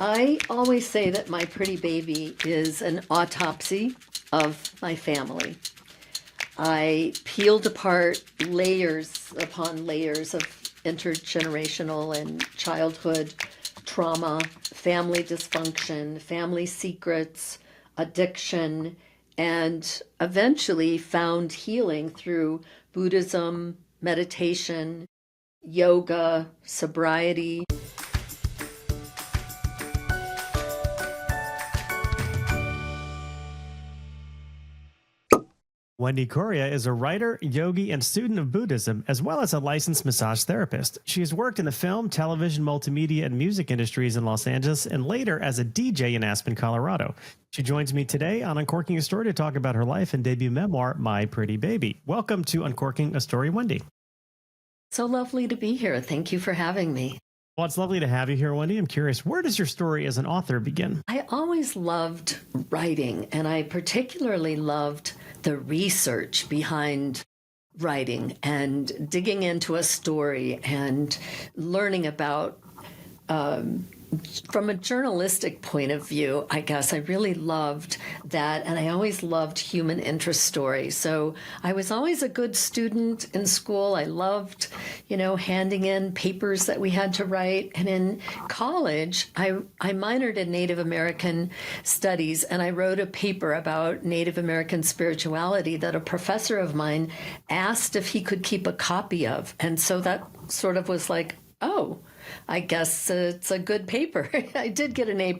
I always say that my pretty baby is an autopsy of my family. I peeled apart layers upon layers of intergenerational and childhood trauma, family dysfunction, family secrets, addiction, and eventually found healing through Buddhism, meditation, yoga, sobriety. Wendy Correa is a writer, yogi, and student of Buddhism, as well as a licensed massage therapist. She has worked in the film, television, multimedia, and music industries in Los Angeles, and later as a DJ in Aspen, Colorado. She joins me today on Uncorking a Story to talk about her life and debut memoir, My Pretty Baby. Welcome to Uncorking a Story, Wendy. So lovely to be here. Thank you for having me. Well, it's lovely to have you here, Wendy. I'm curious, where does your story as an author begin? I always loved writing, and I particularly loved the research behind writing and digging into a story and learning about from a journalistic point of view, I guess I really loved that. And I always loved human interest stories. So I was always a good student in school. I loved, handing in papers that we had to write. And in college, I minored in Native American studies, and I wrote a paper about Native American spirituality that a professor of mine asked if he could keep a copy of. And so that sort of was like, oh, I guess it's a good paper. I did get an A++.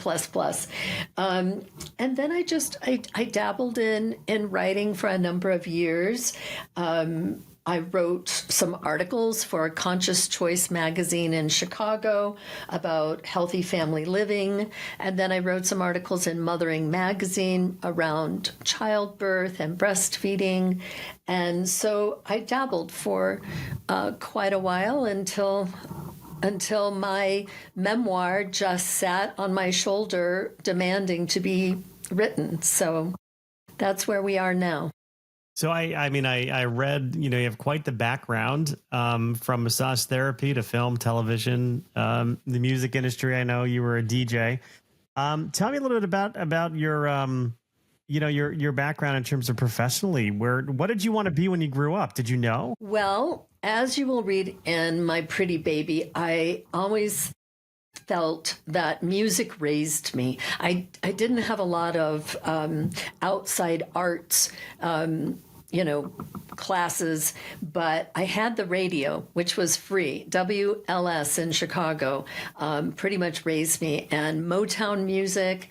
And then I dabbled in writing for a number of years. I wrote some articles for a Conscious Choice magazine in Chicago about healthy family living. And then I wrote some articles in Mothering magazine around childbirth and breastfeeding. And so I dabbled for quite a while until my memoir just sat on my shoulder demanding to be written. So that's where we are now. So I read, you have quite the background from massage therapy to film, television, the music industry. I know you were a DJ. Tell me a little bit about your your background in terms of professionally. What did you want to be when you grew up? Did you know? Well, as you will read in My Pretty Baby, I always felt that music raised me. I didn't have a lot of outside arts classes, but I had the radio, which was free. WLS in Chicago pretty much raised me, and Motown music,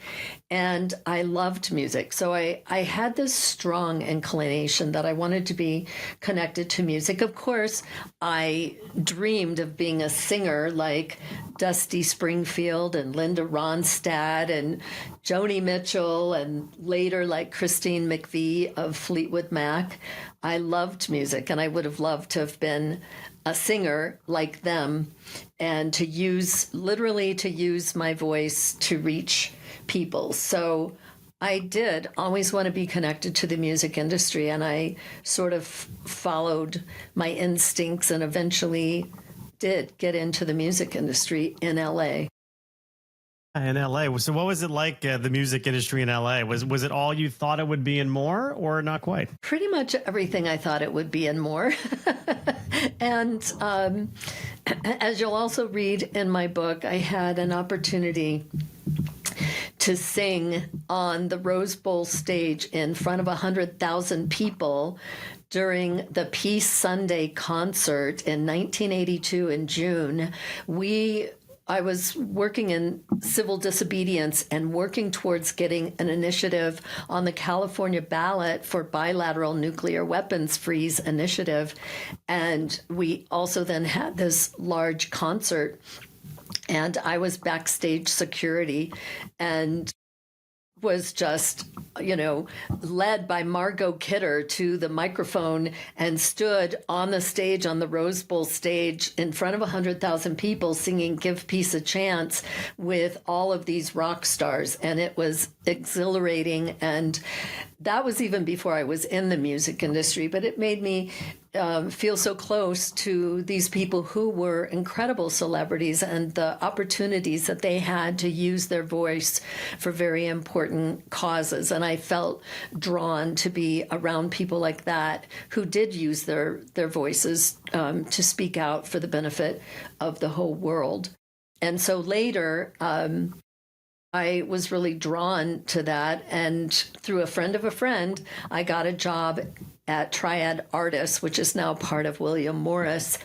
and I loved music. So I had this strong inclination that I wanted to be connected to music. Of course, I dreamed of being a singer like Dusty Springfield and Linda Ronstadt and Joni Mitchell, and later like Christine McVie of Fleetwood Mac. I loved music, and I would have loved to have been a singer like them and to use my voice to reach people. So I did always want to be connected to the music industry, and I sort of followed my instincts and eventually did get into the music industry in LA. In LA. So what was it like, the music industry in LA? Was it all you thought it would be and more, or not quite? Pretty much everything I thought it would be and more. And as you'll also read in my book, I had an opportunity to sing on the Rose Bowl stage in front of 100,000 people during the Peace Sunday concert in 1982 in June. I was working in civil disobedience and working towards getting an initiative on the California ballot for bilateral nuclear weapons freeze initiative. And we also then had this large concert, and I was backstage security and was just, led by Margot Kidder to the microphone and stood on the stage, on the Rose Bowl stage, in front of 100,000 people singing Give Peace a Chance with all of these rock stars. And it was exhilarating. And that was even before I was in the music industry, but it made me feel so close to these people who were incredible celebrities and the opportunities that they had to use their voice for very important causes. And I felt drawn to be around people like that who did use their voices to speak out for the benefit of the whole world. And so later, I was really drawn to that. And through a friend of a friend, I got a job at Triad Artists, which is now part of William Morris.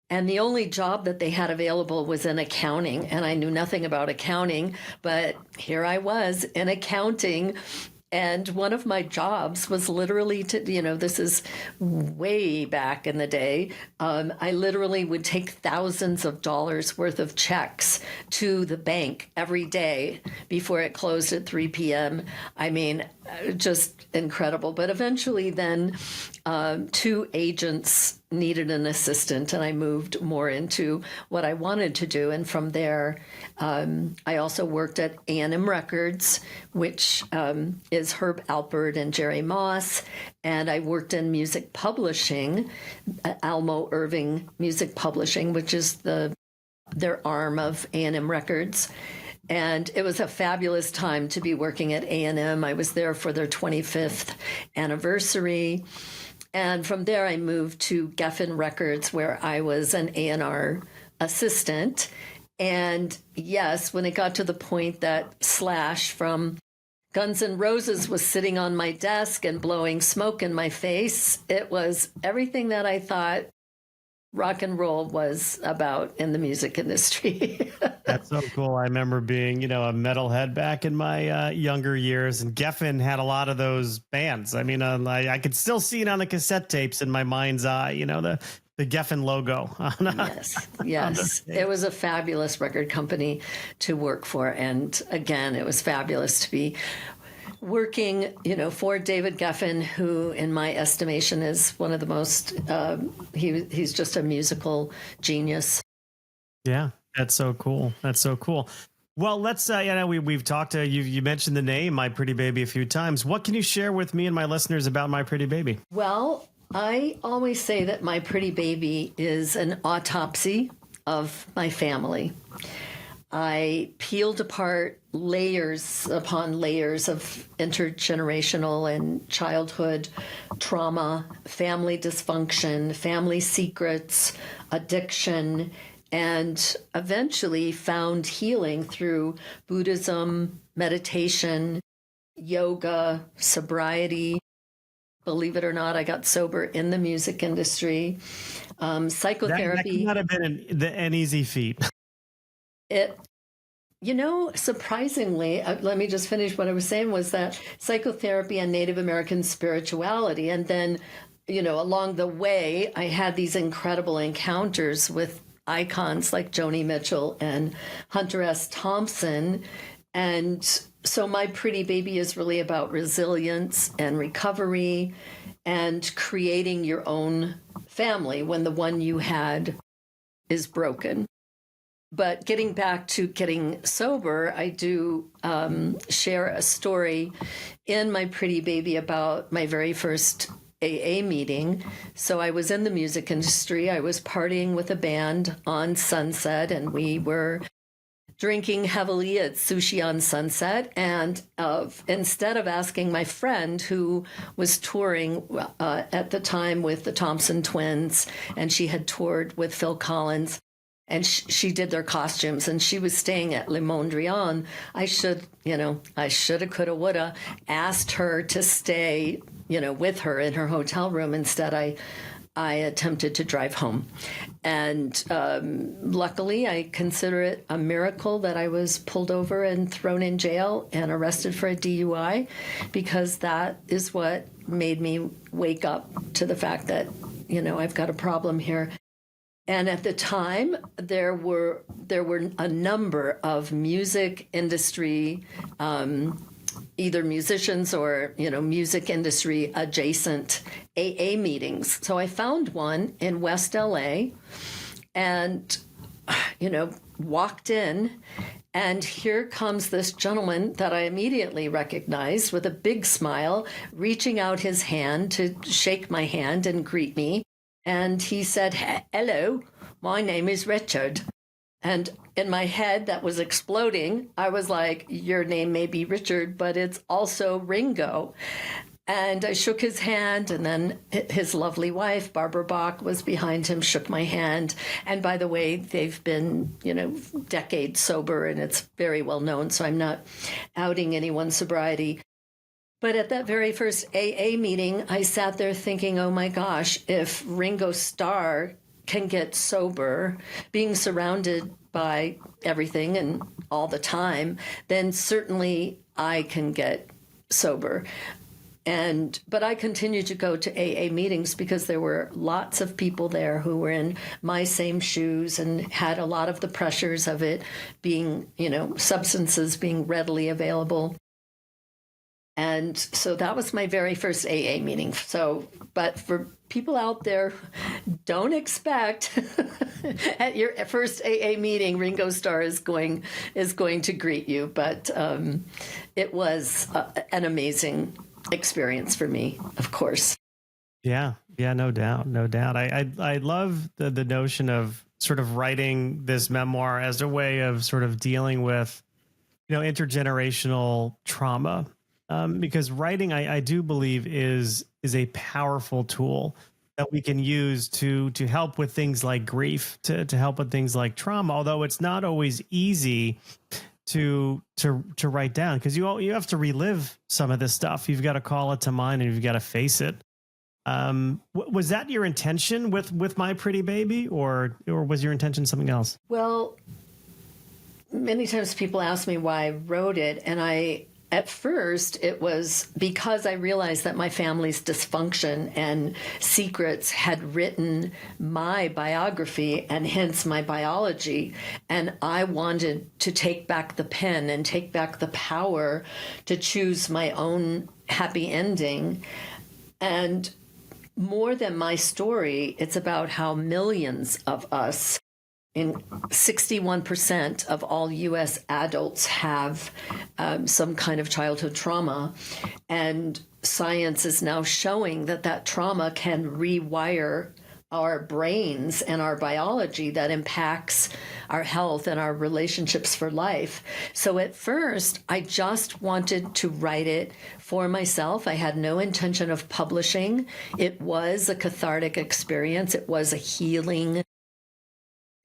And the only job that they had available was in accounting. And I knew nothing about accounting, but here I was in accounting. And one of my jobs was literally this is way back in the day. I literally would take thousands of dollars worth of checks to the bank every day before it closed at 3 p.m. I mean, just incredible. But eventually then 2 agents needed an assistant, and I moved more into what I wanted to do. And from there, I also worked at A&M Records, which is Herb Alpert and Jerry Moss. And I worked in music publishing, Almo Irving Music Publishing, which is their arm of A&M Records. And it was a fabulous time to be working at A&M. I was there for their 25th anniversary. And from there, I moved to Geffen Records, where I was an A&R assistant. And yes, when it got to the point that Slash from Guns N' Roses was sitting on my desk and blowing smoke in my face, it was everything that I thought rock and roll was about in the music industry. That's so cool. I remember being, a metalhead back in my younger years, and Geffen had a lot of those bands. I mean, I could still see it on the cassette tapes in my mind's eye, the Geffen logo. Yes. It was a fabulous record company to work for. And again, it was fabulous to be working, for David Geffen, who, in my estimation, is one of the most, he's just a musical genius. Yeah, that's so cool. That's so cool. Well, let's, we've talked to you. You mentioned the name My Pretty Baby a few times. What can you share with me and my listeners about My Pretty Baby? Well, I always say that My Pretty Baby is an autopsy of my family. I peeled apart layers upon layers of intergenerational and childhood trauma, family dysfunction, family secrets, addiction, and eventually found healing through Buddhism, meditation, yoga, sobriety. Believe it or not, I got sober in the music industry. Psychotherapy. That could not have been an easy feat. Surprisingly, let me just finish what I was saying, was that psychotherapy and Native American spirituality. And then, along the way, I had these incredible encounters with icons like Joni Mitchell and Hunter S. Thompson. And so My Pretty Baby is really about resilience and recovery and creating your own family when the one you had is broken. But getting back to getting sober, I do share a story in My Pretty Baby about my very first AA meeting. So I was in the music industry. I was partying with a band on Sunset, and we were drinking heavily at Sushi on Sunset. And instead of asking my friend, who was touring at the time with the Thompson twins, and she had toured with Phil Collins, and she did their costumes, and she was staying at Le Mondrian. I shoulda, coulda, woulda asked her to stay, with her in her hotel room. Instead, I attempted to drive home. And luckily, I consider it a miracle that I was pulled over and thrown in jail and arrested for a DUI, because that is what made me wake up to the fact that, I've got a problem here. And at the time, there were a number of music industry, either musicians or, music industry adjacent AA meetings. So I found one in West LA and, walked in, and here comes this gentleman that I immediately recognized with a big smile, reaching out his hand to shake my hand and greet me. And he said, "Hello, my name is Richard." And in my head, that was exploding. I was like, your name may be Richard, but it's also Ringo. And I shook his hand, and then his lovely wife, Barbara Bach, was behind him, shook my hand. And by the way, they've been, decades sober, and it's very well known, so I'm not outing anyone's sobriety. But at that very first AA meeting, I sat there thinking, oh my gosh, if Ringo Starr can get sober, being surrounded by everything and all the time, then certainly I can get sober. But I continued to go to AA meetings because there were lots of people there who were in my same shoes and had a lot of the pressures of it being, substances being readily available. And so that was my very first AA meeting. But for people out there, don't expect at your first AA meeting, Ringo Starr is going to greet you. But it was an amazing experience for me, of course. Yeah, no doubt. I love the notion of sort of writing this memoir as a way of sort of dealing with, intergenerational trauma. Because writing, I do believe, is a powerful tool that we can use to help with things like grief, to help with things like trauma. Although it's not always easy to write down, because you have to relive some of this stuff. You've got to call it to mind, and you've got to face it. Was that your intention with My Pretty Baby, or was your intention something else? Well, many times people ask me why I wrote it, and at first, it was because I realized that my family's dysfunction and secrets had written my biography and hence my biology. And I wanted to take back the pen and take back the power to choose my own happy ending. And more than my story, it's about how millions of us, in 61% of all U.S. adults, have some kind of childhood trauma. And science is now showing that trauma can rewire our brains and our biology that impacts our health and our relationships for life. So at first, I just wanted to write it for myself. I had no intention of publishing. It was a cathartic experience. It was a healing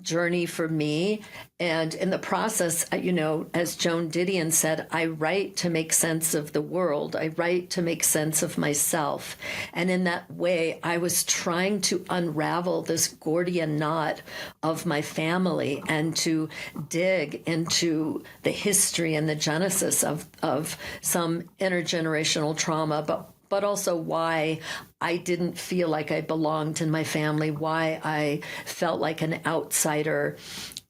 journey for me. And in the process, as Joan Didion said, I write to make sense of the world. I write to make sense of myself. And in that way, I was trying to unravel this Gordian knot of my family and to dig into the history and the genesis of some intergenerational trauma, but also why I didn't feel like I belonged in my family, why I felt like an outsider.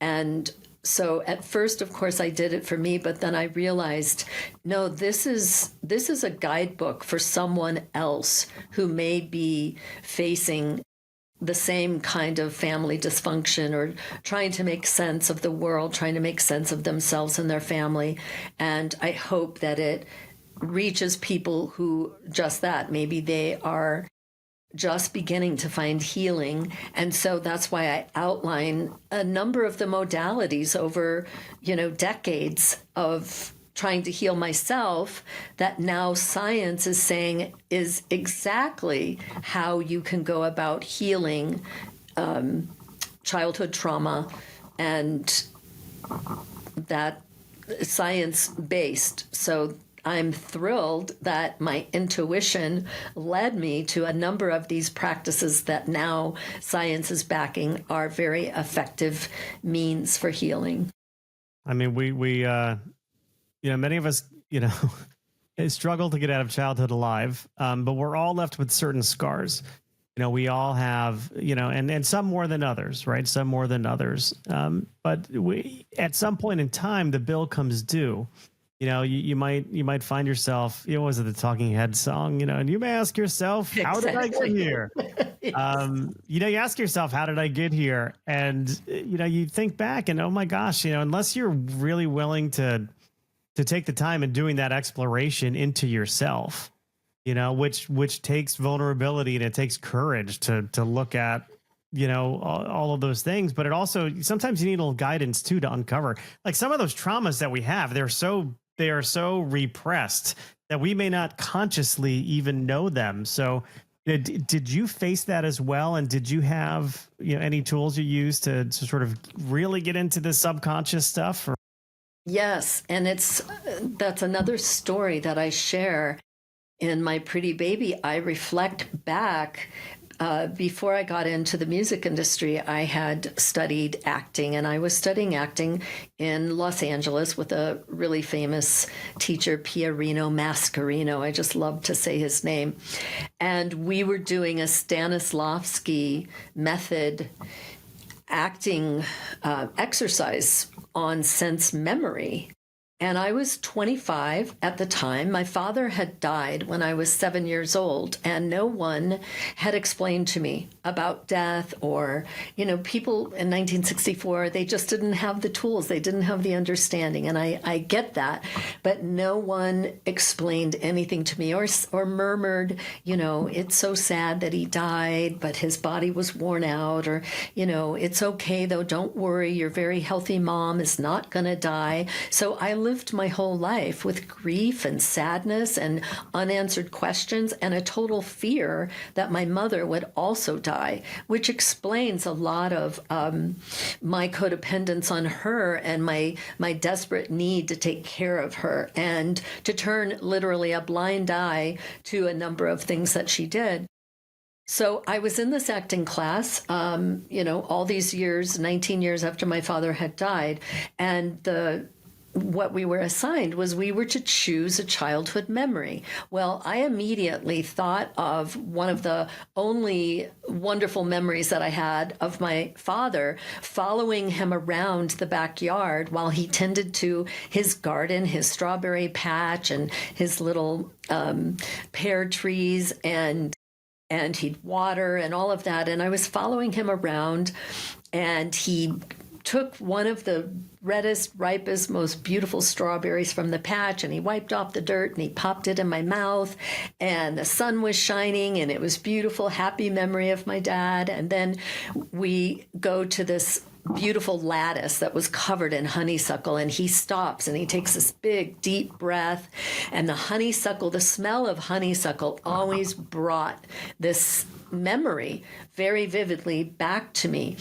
And so at first, of course, I did it for me, but then I realized, no, this is a guidebook for someone else who may be facing the same kind of family dysfunction or trying to make sense of the world, trying to make sense of themselves and their family. And I hope that it reaches people who just that, maybe they are just beginning to find healing. And so that's why I outline a number of the modalities over, decades of trying to heal myself that now science is saying is exactly how you can go about healing childhood trauma, and that science-based. So I'm thrilled that my intuition led me to a number of these practices that now science is backing are very effective means for healing. I mean, we many of us, struggle to get out of childhood alive, but we're all left with certain scars. We all have, and some more than others, right? Some more than others. But at some point in time, the bill comes due. You might find yourself, was it the Talking Heads song, and you may ask yourself, how did I get here? Yes. You ask yourself, how did I get here? And, you think back and, oh my gosh, unless you're really willing to take the time and doing that exploration into yourself, which takes vulnerability and it takes courage to look at, all of those things. But it also, sometimes you need a little guidance too, to uncover like some of those traumas that we have. They are so repressed that we may not consciously even know them. So did you face that as well? And did you have, any tools you use to sort of really get into the subconscious stuff? Or? Yes. And that's another story that I share in my Pretty Baby. I reflect back. Before I got into the music industry, I had studied acting, and I was studying acting in Los Angeles with a really famous teacher, Pierino Mascarino. I just love to say his name. And we were doing a Stanislavski method acting exercise on sense memory. And I was 25 at the time. My father had died when I was 7 years old, and no one had explained to me about death or, people in 1964, they just didn't have the tools. They didn't have the understanding. And I get that, but no one explained anything to me or murmured, it's so sad that he died, but his body was worn out, or, it's okay though, don't worry, your very healthy mom is not going to die. So I lived my whole life with grief and sadness and unanswered questions and a total fear that my mother would also die, which explains a lot of my codependence on her and my desperate need to take care of her and to turn literally a blind eye to a number of things that she did. So I was in this acting class, all these years, 19 years after my father had died, and what we were assigned was we were to choose a childhood memory. Well, I immediately thought of one of the only wonderful memories that I had of my father, following him around the backyard while he tended to his garden, his strawberry patch, and his little pear trees, and he'd water and all of that. And I was following him around, and he took one of the reddest, ripest, most beautiful strawberries from the patch, and he wiped off the dirt and he popped it in my mouth, and the sun was shining and it was beautiful, happy memory of my dad. And then we go to this beautiful lattice that was covered in honeysuckle, and he stops and he takes this big deep breath, and the honeysuckle, the smell of honeysuckle always brought this memory very vividly back to me.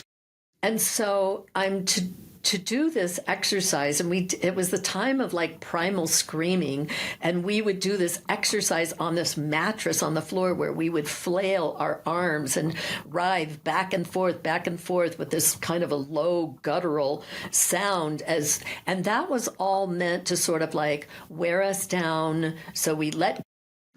And so I'm to do this exercise, and it was the time of like primal screaming, and we would do this exercise on this mattress on the floor where we would flail our arms and writhe back and forth with this kind of a low guttural sound, and that was all meant to sort of like wear us down, so we let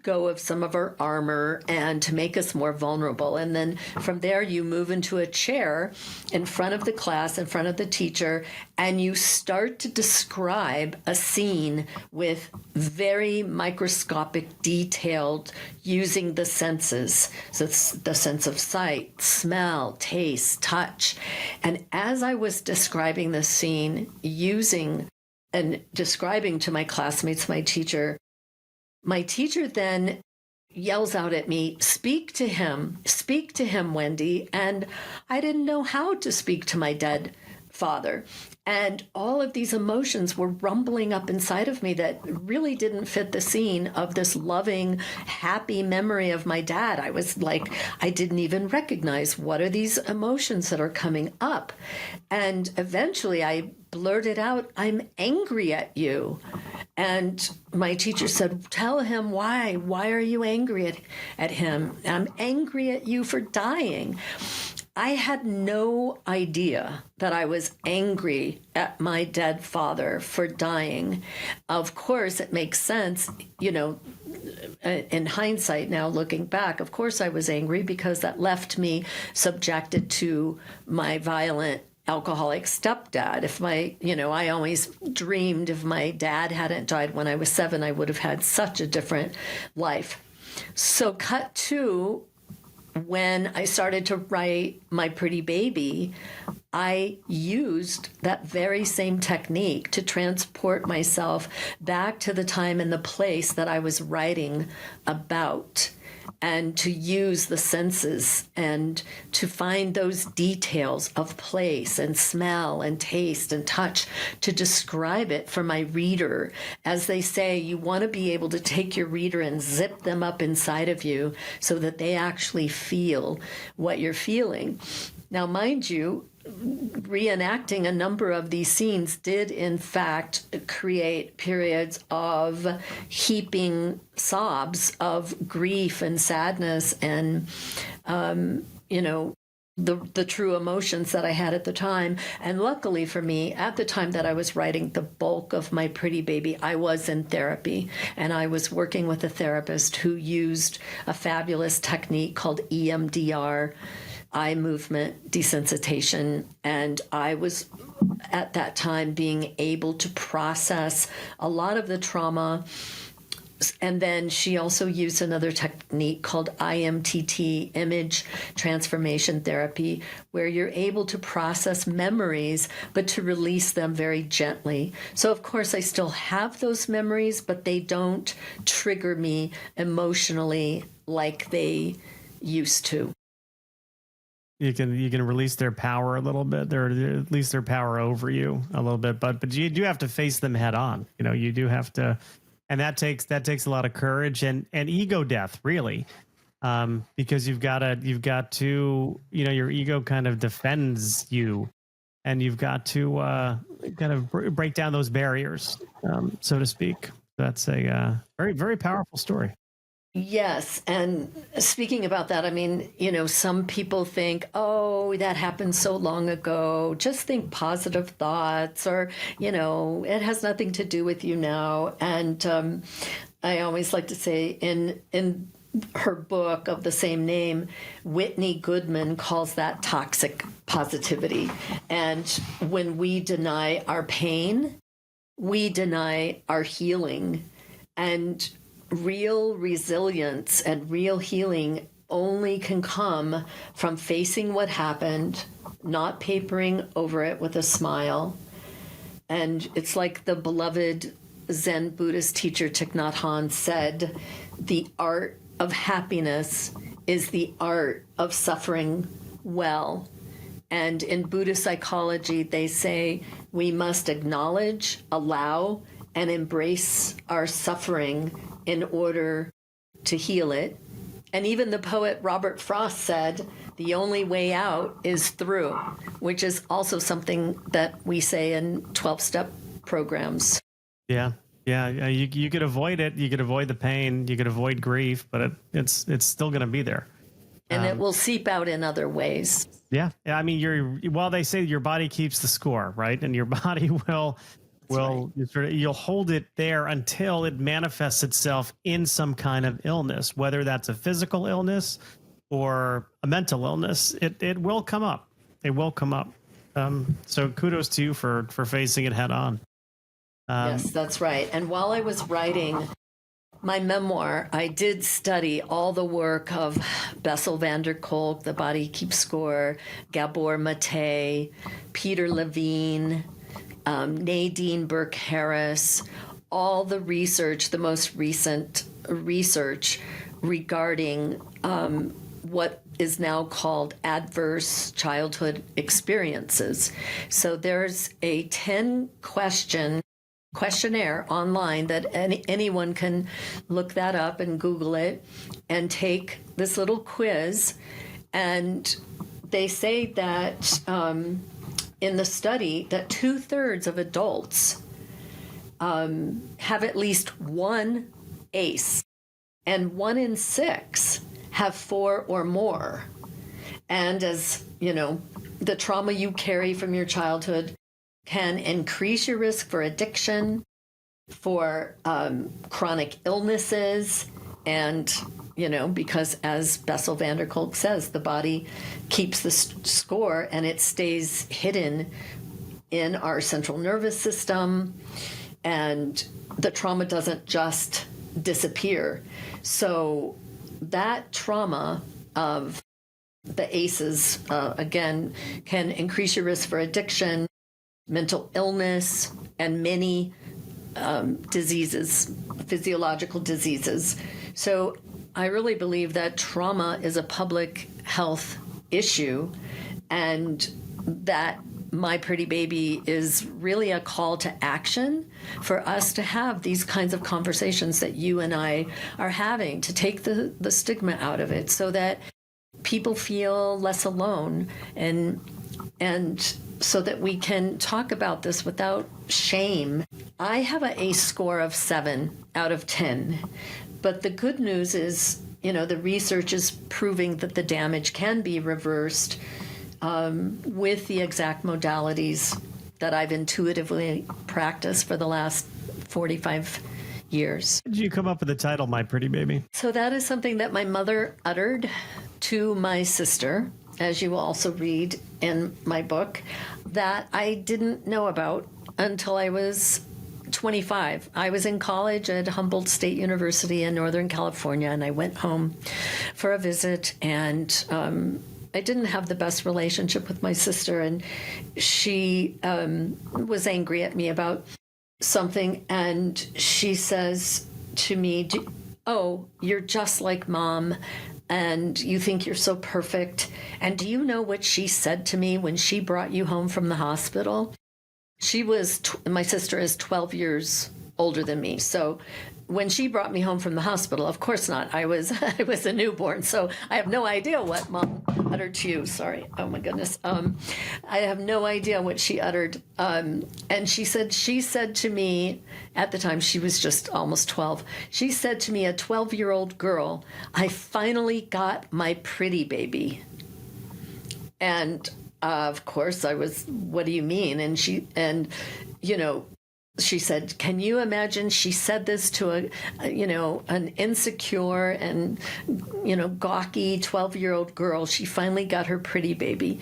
go of some of our armor and to make us more vulnerable. And then from there, you move into a chair in front of the class, in front of the teacher, and you start to describe a scene with very microscopic, detailed, using the senses. So it's the sense of sight, smell, taste, touch. And as I was describing the scene, using and describing to my classmates, my teacher then yells out at me, speak to him, Wendy. And I didn't know how to speak to my dead father. And all of these emotions were rumbling up inside of me that really didn't fit the scene of this loving, happy memory of my dad. I was like, I didn't even recognize what are these emotions that are coming up. And eventually I blurted out, I'm angry at you. And my teacher said, tell him why. Why are you angry at him? I'm angry at you for dying. I had no idea that I was angry at my dead father for dying. Of course, it makes sense, in hindsight now, looking back, of course I was angry because that left me subjected to my violent alcoholic stepdad. I always dreamed if my dad hadn't died when I was 7, I would have had such a different life. So cut to when I started to write My Pretty Baby, I used that very same technique to transport myself back to the time and the place that I was writing about, and to use the senses and to find those details of place and smell and taste and touch to describe it for my reader. As they say, you want to be able to take your reader and zip them up inside of you so that they actually feel what you're feeling. Now, mind you, reenacting a number of these scenes did in fact create periods of heaping sobs of grief and sadness and the true emotions that I had at the time. And luckily for me, at the time that I was writing the bulk of My Pretty Baby, I was in therapy, and I was working with a therapist who used a fabulous technique called EMDR, eye movement desensitization, and I was at that time being able to process a lot of the trauma. And then she also used another technique called IMTT, image transformation therapy, where you're able to process memories, but to release them very gently. So, of course, I still have those memories, but they don't trigger me emotionally like they used to. You can release their power a little bit, or at least their power over you a little bit, but you do have to face them head on. You do have to, and that takes a lot of courage and ego death, really, because you've got to your ego kind of defends you, and you've got to kind of break down those barriers, so to speak. That's a very, very powerful story. Yes. And speaking about that, I mean, some people think, oh, that happened so long ago. Just think positive thoughts, or, it has nothing to do with you now. And I always like to say in her book of the same name, Whitney Goodman calls that toxic positivity. And when we deny our pain, we deny our healing. And real resilience and real healing only can come from facing what happened, not papering over it with a smile. And it's like the beloved Zen Buddhist teacher Thich Nhat Hanh said, the art of happiness is the art of suffering well. And in Buddhist psychology, they say we must acknowledge, allow, and embrace our suffering in order to heal it. And even the poet Robert Frost said, the only way out is through, which is also something that we say in 12-step programs. Yeah. You could avoid it. You could avoid the pain. You could avoid grief, but it's still going to be there. And it will seep out in other ways. Yeah. I mean, they say your body keeps the score, right? And your body will you'll hold it there until it manifests itself in some kind of illness, whether that's a physical illness or a mental illness. It will come up. It will come up. So kudos to you for facing it head on. Yes, that's right. And while I was writing my memoir, I did study all the work of Bessel van der Kolk, The Body Keeps Score, Gabor Mate, Peter Levine, Nadine Burke-Harris, all the research, the most recent research regarding what is now called adverse childhood experiences. So there's a 10-question questionnaire online that anyone can look that up and Google it and take this little quiz. And they say that in the study that 2/3 of adults have at least one ACE, and 1 in 6 have 4 or more. And as you know, the trauma you carry from your childhood can increase your risk for addiction, for chronic illnesses, and because as Bessel van der Kolk says, the body keeps the score and it stays hidden in our central nervous system, and the trauma doesn't just disappear. So that trauma of the ACEs, again, can increase your risk for addiction, mental illness, and many diseases, physiological diseases. So I really believe that trauma is a public health issue, and that My Pretty Baby is really a call to action for us to have these kinds of conversations that you and I are having, to take the stigma out of it so that people feel less alone, and so that we can talk about this without shame. I have an ACE score of 7 out of 10, but the good news is, the research is proving that the damage can be reversed with the exact modalities that I've intuitively practiced for the last 45 years. How did you come up with the title, My Pretty Baby? So that is something that my mother uttered to my sister, as you will also read in my book, that I didn't know about until I was 25. I was in college at Humboldt State University in Northern California, and I went home for a visit, and I didn't have the best relationship with my sister, and she was angry at me about something, and she says to me, "Oh, you're just like Mom, and you think you're so perfect. And do you know what she said to me when she brought you home from the hospital?" My sister is 12 years older than me. So when she brought me home from the hospital, of course not. I was a newborn, so I have no idea what Mom uttered to you. Sorry. Oh my goodness. I have no idea what she uttered. And she said to me, at the time she was just almost 12. She said to me, a 12-year-old girl, "I finally got my pretty baby." And of course I was, "What do you mean?" And she said, "Can you imagine?" She said this to an insecure and, gawky 12-year-old girl. She finally got her pretty baby.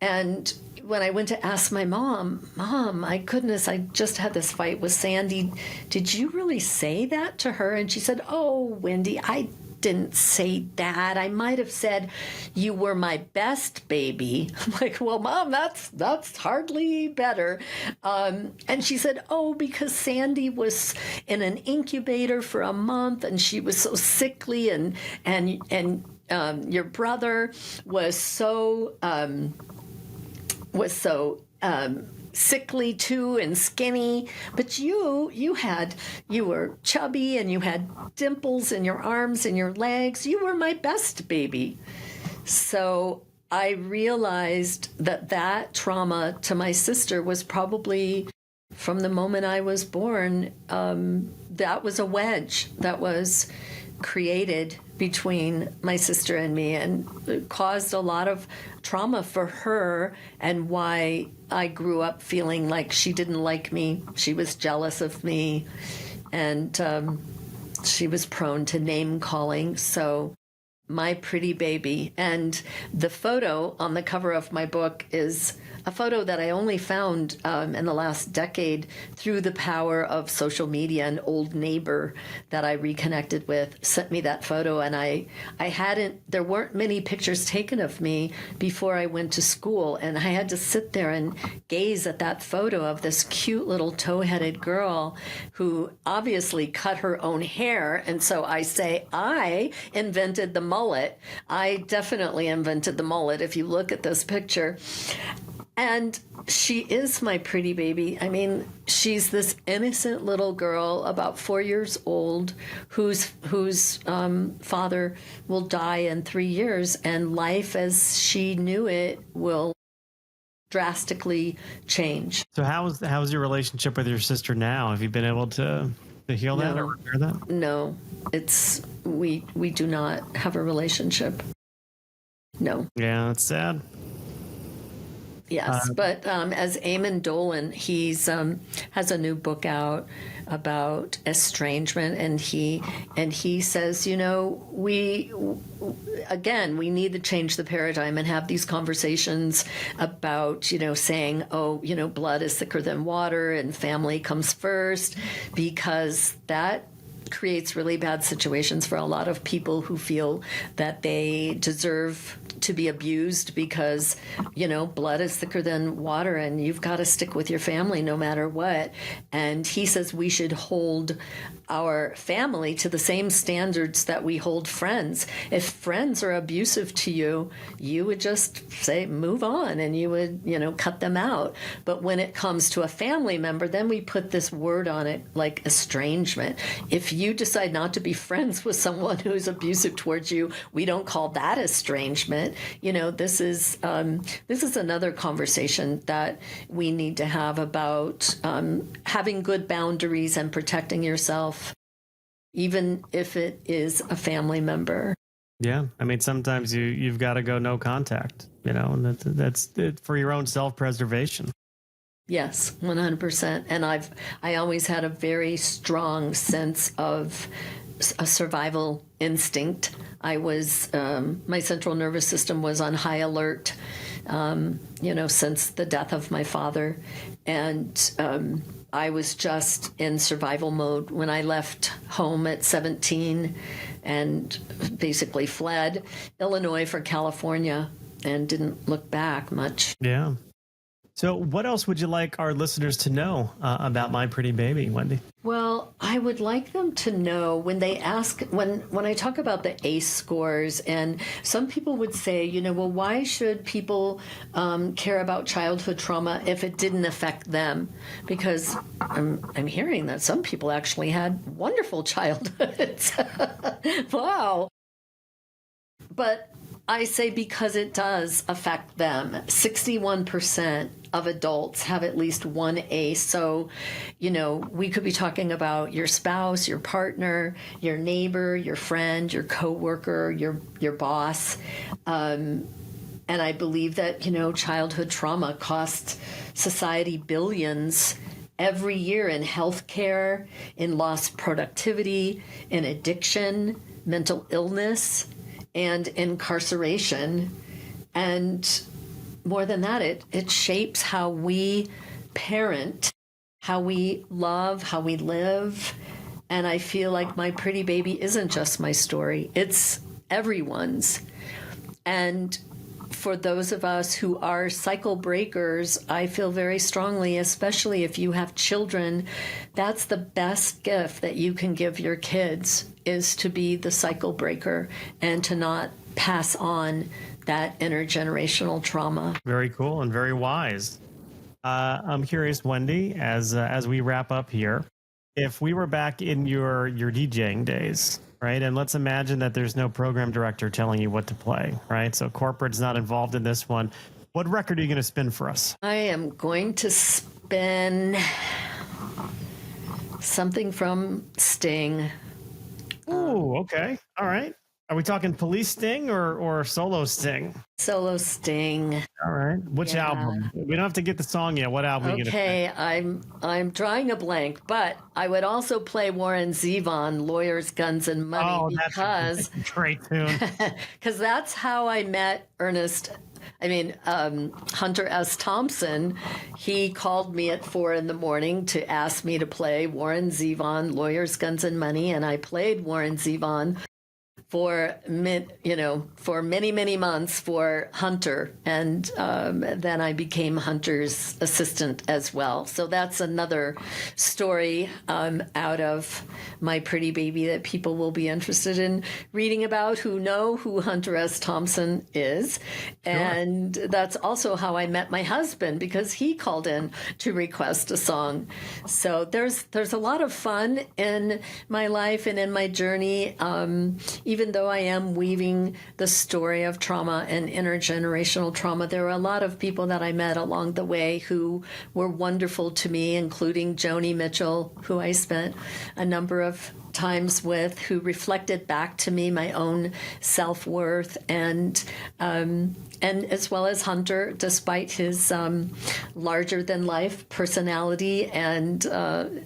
And when I went to ask my Mom, my goodness, I just had this fight with Sandy. Did you really say that to her? And she said, "Oh, Wendy, I didn't say that. I might have said you were my best baby." I'm like, "Well, Mom, that's hardly better." And she said, "Oh, because Sandy was in an incubator for a month, and she was so sickly, and your brother was so sickly too and skinny, but you were chubby and you had dimples in your arms and your legs. You were my best baby." So I realized that trauma to my sister was probably from the moment I was born. That was a wedge that was created between my sister and me, and it caused a lot of trauma for her, and why I grew up feeling like she didn't like me. She was jealous of me, and she was prone to name calling. So My Pretty Baby. And the photo on the cover of my book is a photo that I only found in the last decade through the power of social media. An old neighbor that I reconnected with sent me that photo, and there weren't many pictures taken of me before I went to school, and I had to sit there and gaze at that photo of this cute little tow-headed girl who obviously cut her own hair. And so I say, I invented the mullet. I definitely invented the mullet if you look at this picture. And she is my pretty baby. I mean, she's this innocent little girl, about 4 years old, whose father will die in 3 years, and life as she knew it will drastically change. So how's your relationship with your sister now? Have you been able to heal that or repair that? No, we do not have a relationship. No. Yeah, that's sad. Yes, but as Eamon Dolan, he's has a new book out about estrangement, and he says, we need to change the paradigm and have these conversations about, saying, blood is thicker than water and family comes first, because that creates really bad situations for a lot of people who feel that they deserve to be abused because, blood is thicker than water and you've got to stick with your family no matter what. And he says we should hold our family to the same standards that we hold friends. If friends are abusive to you, you would just say, move on, and you would, cut them out. But when it comes to a family member, then we put this word on it, like estrangement. If you decide not to be friends with someone who's abusive towards you, we don't call that estrangement. This is another conversation that we need to have about having good boundaries and protecting yourself, even if it is a family member. Yeah. I mean, sometimes you've got to go no contact, and that's for your own self-preservation. Yes, 100%. And I always had a very strong sense of a survival instinct. I was, my central nervous system was on high alert, since the death of my father. And I was just in survival mode when I left home at 17 and basically fled Illinois for California and didn't look back much. Yeah. So what else would you like our listeners to know about My Pretty Baby, Wendy? Well, I would like them to know when they ask, when I talk about the ACE scores, and some people would say, well, why should people care about childhood trauma if it didn't affect them? Because I'm hearing that some people actually had wonderful childhoods. Wow. But I say because it does affect them. 61% of adults have at least one ACE. So, we could be talking about your spouse, your partner, your neighbor, your friend, your coworker, your boss. And I believe that, childhood trauma costs society billions every year in healthcare, in lost productivity, in addiction, mental illness, and incarceration. And more than that, it shapes how we parent, how we love, how we live. And I feel like My Pretty Baby isn't just my story, it's everyone's. And for those of us who are cycle breakers, I feel very strongly, especially if you have children, that's the best gift that you can give your kids, is to be the cycle breaker and to not pass on that intergenerational trauma. Very cool and very wise. I'm curious, Wendy, as we wrap up here, if we were back in your DJing days, right? And let's imagine that there's no program director telling you what to play, right? So corporate's not involved in this one. What record are you going to spin for us? I am going to spin something from Sting. Ooh, okay. All right. Are we talking Police Sting or solo Sting? Solo Sting. All right. Which album? We don't have to get the song yet. What album are you going to play? Okay, I'm drawing a blank, but I would also play Warren Zevon, Lawyers, Guns, and Money, because that's a great tune. Because that's how I met Hunter S. Thompson. He called me at 4 a.m. to ask me to play Warren Zevon, Lawyers, Guns, and Money, and I played Warren Zevon for many, many months for Hunter. And then I became Hunter's assistant as well. So that's another story out of My Pretty Baby that people will be interested in reading about, who know who Hunter S. Thompson is. Sure. And that's also how I met my husband, because he called in to request a song. So there's a lot of fun in my life and in my journey, even though I am weaving the story of trauma and intergenerational trauma. There were a lot of people that I met along the way who were wonderful to me, including Joni Mitchell, who I spent a number of times with, who reflected back to me my own self-worth, and as well as Hunter, despite his larger-than-life personality, and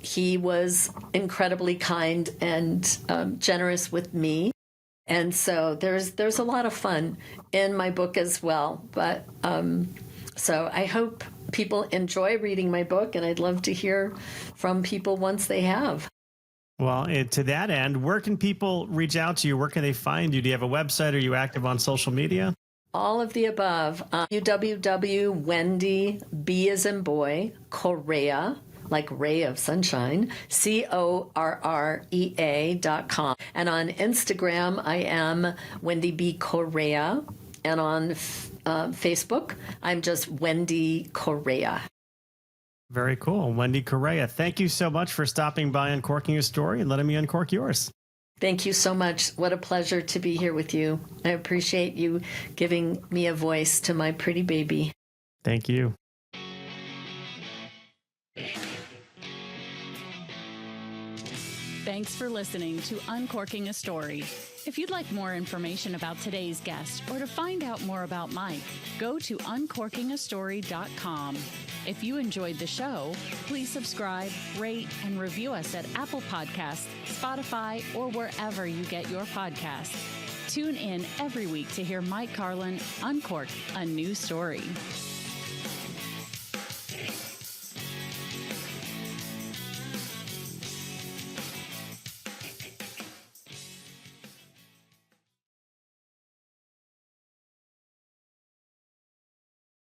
he was incredibly kind and generous with me. And so there's a lot of fun in my book as well. But so I hope people enjoy reading my book, and I'd love to hear from people once they have. Well, and to that end, where can people reach out to you? Where can they find you? Do you have a website? Are you active on social media? All of the above. www.Wendy, B as in boy, Correa, like ray of sunshine, CORREA.com. And on Instagram, I am Wendy B. Correa. And on Facebook, I'm just Wendy Correa. Very cool. Wendy Correa, thank you so much for stopping by Uncorking Your Story and letting me uncork yours. Thank you so much. What a pleasure to be here with you. I appreciate you giving me a voice to my pretty baby. Thank you. Thanks for listening to Uncorking a Story. If you'd like more information about today's guest or to find out more about Mike, go to uncorkingastory.com. If you enjoyed the show, please subscribe, rate, and review us at Apple Podcasts, Spotify, or wherever you get your podcasts. Tune in every week to hear Mike Carlon uncork a new story.